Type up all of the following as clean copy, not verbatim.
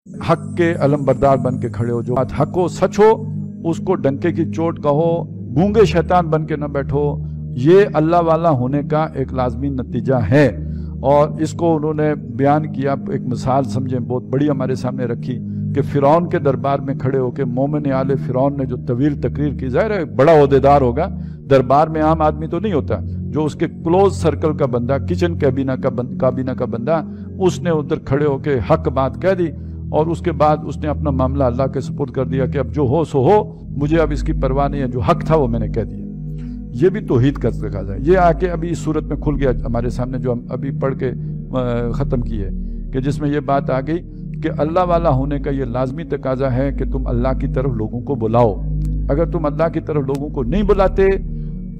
हक के अलमबरदार बन के खड़े हो, जो बात हक हो सच हो उसको डंके की चोट कहो, गूंगे शैतान बन के न बैठो। ये अल्लाह वाला होने का एक लाजमी नतीजा है। और इसको उन्होंने बयान किया, एक मिसाल समझें बहुत बड़ी हमारे सामने रखी कि फ़िरौन के दरबार में खड़े होकर मोमिन आले फ़िरौन ने जो तवील तकरीर की, ज़ाहिर है बड़ा ओहदेदार होगा, दरबार में आम आदमी तो नहीं होता, जो उसके क्लोज सर्कल का बंदा, किचन काबीना का बंदा, उसने उधर खड़े होकर हक बात कह दी। और उसके बाद उसने अपना मामला अल्लाह के सुपुर्द कर दिया कि अब जो हो सो हो, मुझे अब इसकी परवाह नहीं है, जो हक था वो मैंने कह दिया। ये भी तौहीद का तकाज़ा है। ये आके अभी इस सूरत में खुल गया हमारे सामने, जो हम अभी पढ़ के ख़त्म की है, कि जिसमें ये बात आ गई कि अल्लाह वाला होने का ये लाजमी तकाज़ा है कि तुम अल्लाह की तरफ लोगों को बुलाओ। अगर तुम अल्लाह की तरफ लोगों को नहीं बुलाते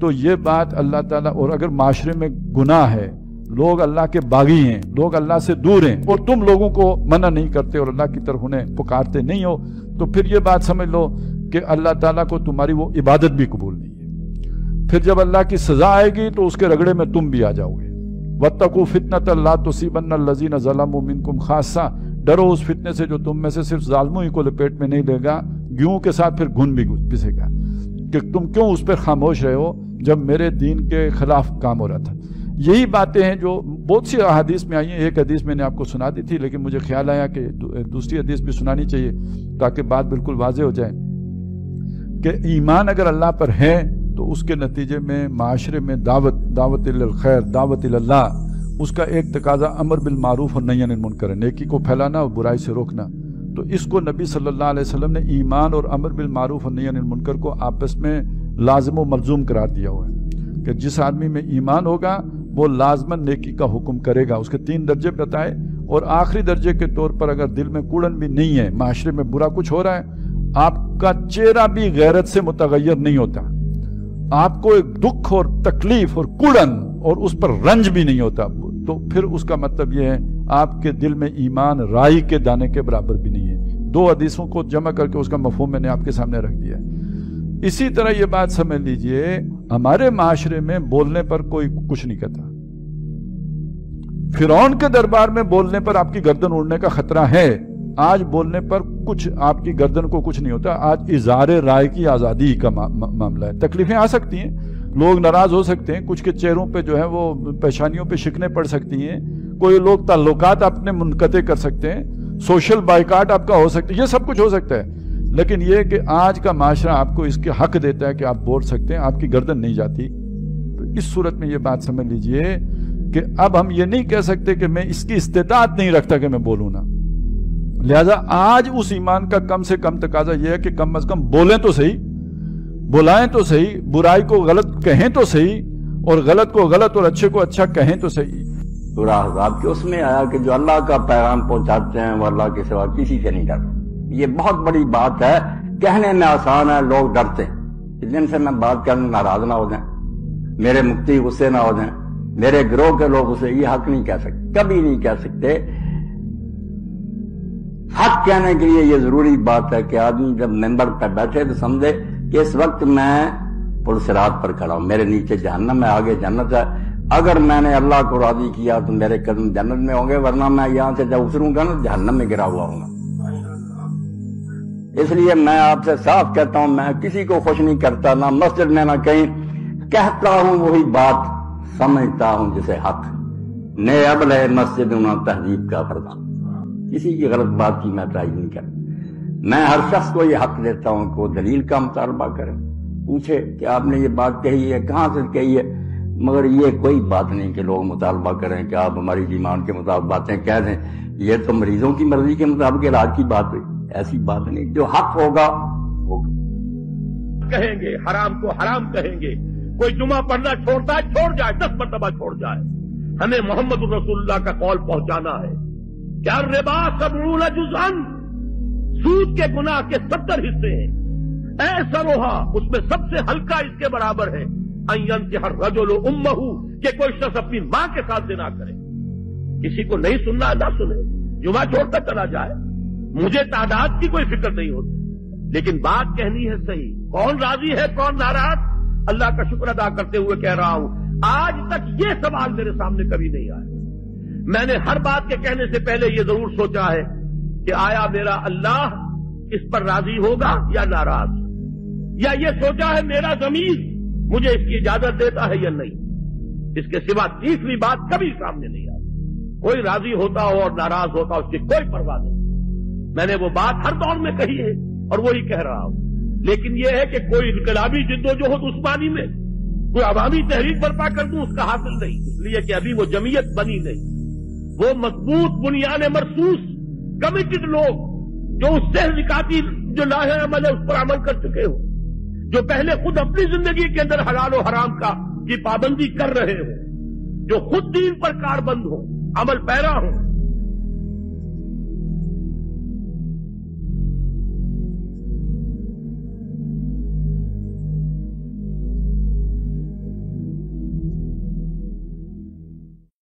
तो ये बात अल्लाह ताला, और अगर माशरे में गुनाह है, लोग अल्लाह के बागी हैं, लोग अल्लाह से दूर हैं, और तुम लोगों को मना नहीं करते और अल्लाह की तरफ उन्हें पुकारते नहीं हो, तो फिर ये बात समझ लो कि अल्लाह ताला को तुम्हारी वो इबादत भी कबूल नहीं है। फिर जब अल्लाह की सजा आएगी तो उसके रगड़े में तुम भी आ जाओगे। वत्तकू फितनतन ला तुसीबन्नल लज़ीना ज़लमू मिनकुम खास्सा, डरो उस फितने से जो तुम में से सिर्फ जालिमों ही को लपेट में नहीं लेगा, गेहूं के साथ फिर घुन भी पिसेगा, कि तुम क्यों उस पर खामोश रहे हो जब मेरे दीन के खिलाफ काम हो रहा था। यही बातें हैं जो बहुत सी अहादीस में आई हैं। एक हदीस मैंने आपको सुना दी थी, लेकिन मुझे ख्याल आया कि दूसरी हदीस भी सुनानी चाहिए ताकि बात बिल्कुल वाज़ेह हो जाए कि ईमान अगर अल्लाह पर है तो उसके नतीजे में माशरे में दावत इलल खैर, दावत इलल्लाह, उसका एक तकाजा अमर बिल मारूफ और नही अनिल मुनकर, नेकी को फैलाना और बुराई से रोकना। तो इसको नबी सल्लल्लाहु अलैहि वसल्लम ने ईमान और अमर बिल मारूफ और नही अनिल मुनकर को आपस में लाजिम व मलजूम करार दिया हुआ है कि जिस आदमी में ईमान होगा वो लाजमन नेकी का हुक्म करेगा। उसके 3 दर्जे बताए, और आखिरी दर्जे के तौर पर अगर दिल में कूड़न भी नहीं है, माशरे में बुरा कुछ हो रहा है, आपका चेहरा भी गैरत से मुतगय्यर नहीं होता, आपको एक दुख और तकलीफ और कूड़न और उस पर रंज भी नहीं होता, तो फिर उसका मतलब यह है आपके दिल में ईमान राई के दाने के बराबर भी नहीं है। 2 हदीसों को जमा करके उसका मफहूम मैंने आपके सामने रख दिया है। इसी तरह ये बात समझ लीजिए, हमारे माशरे में बोलने पर कोई कुछ नहीं कहता। फिरौन के दरबार में बोलने पर आपकी गर्दन उड़ने का खतरा है। आज बोलने पर कुछ आपकी गर्दन को कुछ नहीं होता। आज इज़ारे राय की आज़ादी का मामला है। तकलीफें आ सकती हैं, लोग नाराज हो सकते हैं, कुछ के चेहरों पे जो है वो पेशानियों पे शिकने पड़ सकती हैं, कोई लोग ताल्लुकात अपने मुनक़ते कर सकते हैं, सोशल बाइकाट आपका हो सकता है, ये सब कुछ हो सकता है। लेकिन ये कि आज का माशरा आपको इसके हक देता है कि आप बोल सकते हैं, आपकी गर्दन नहीं जाती। तो इस सूरत में ये बात समझ लीजिए कि अब हम ये नहीं कह सकते कि मैं इसकी इस्तेताअत नहीं रखता कि मैं बोलूँ ना। लिहाजा आज उस ईमान का कम से कम तकाजा यह है कि कम अज कम बोलें तो सही, बुलाएं तो सही, बुराई को गलत कहें तो सही, और गलत को गलत और अच्छे को अच्छा कहें तो सही। सूरह अहज़ाब के उसमें आया कि जो अल्लाह का पैगाम पहुंचाते हैं वो अल्लाह के सिवा किसी से नहीं डरते। ये बहुत बड़ी बात है, कहने में आसान है, लोग डरते हैं। जिनसे मैं बात करने नाराज ना हो जाए, मेरे मुफ्ती गुस्से ना हो जाए, मेरे गिरोह के लोग उसे ये हक नहीं कह सकते, कभी नहीं कह सकते। हक कहने के लिए ये जरूरी बात है कि आदमी जब मेंबर पर बैठे तो समझे कि इस वक्त मैं पुल सिरात पर खड़ा हूं, मेरे नीचे जहन्नम है, आगे जन्नत है। अगर मैंने अल्लाह को राजी किया तो मेरे कदम जन्नत में होंगे, वरना मैं यहां से जब उतरूंगा ना जहन्नम में गिरा हुआ हूंगा। इसलिए मैं आपसे साफ कहता हूं, मैं किसी को खुश नहीं करता, ना मस्जिद में ना कहीं, कहता हूं वही बात, समझता हूं जिसे हक। ने अबल है मस्जिद ना तहजीब का फरमान, किसी की गलत बात की मैं प्राइज नहीं करता। मैं हर शख्स को यह हक देता हूं कि वो दलील का मुतालबा करे, पूछे कि आपने ये बात कही है, कहां से कही है। मगर ये कोई बात नहीं कि लोग मुतालबा करें कि आप हमारी ईमान के मुताबिक बातें कह दें। ये तो मरीजों की मर्जी के मुताबिक इलाज की बात हुई, ऐसी बात नहीं। जो हक होगा वो कहेंगे, हराम को हराम कहेंगे। कोई जुमा पढ़ना छोड़ता है, छोड़ जाए, 10 मरतबा छोड़ जाए। हमें मोहम्मद रसूलुल्लाह का कौल पहुंचाना है। क्या रिबा सबूल जुज़अन, सूद के गुनाह के 70 हिस्से हैं। ऐसा रोहा उसमें सबसे हल्का इसके बराबर है अय्यन के हर रजुल उम्महू, के कोई शख्स अपनी मां के साथ जिना करे। किसी को नहीं सुनना ना सुने, जुमा छोड़कर चला जाए, मुझे तादाद की कोई फिक्र नहीं होती, लेकिन बात कहनी है सही। कौन राजी है कौन नाराज, अल्लाह का शुक्र अदा करते हुए कह रहा हूं, आज तक ये सवाल मेरे सामने कभी नहीं आया। मैंने हर बात के कहने से पहले ये जरूर सोचा है کہ آیا میرا اللہ اس پر راضی ہوگا یا ناراض، یا یہ سوچا ہے میرا ضمیر مجھے اس کی اجازت دیتا ہے یا نہیں۔ اس کے سوا تیسری بات کبھی سامنے نہیں آتی۔ کوئی راضی ہوتا ہو اور ناراض ہوتا ہو اس کی کوئی پرواہ نہیں۔ میں نے وہ بات ہر دور میں کہی ہے اور وہی کہہ رہا ہوں، لیکن یہ ہے کہ کوئی انقلابی جدوجہد عثمانی میں کوئی عوامی تحریک برپا کر دوں اس کا حاصل نہیں، اس لیے کہ ابھی وہ جمعیت بنی نہیں۔ وہ مضبوط بنیاد مرصوص کمیٹڈ لوگ جو اس سے نکاتی جو لاہ عمل ہے اس پر عمل کر چکے ہوں، جو پہلے خود اپنی زندگی کے اندر حلال و حرام کی پابندی کر رہے ہوں، جو خود دین پر کاربند ہوں، عمل پیرا ہوں،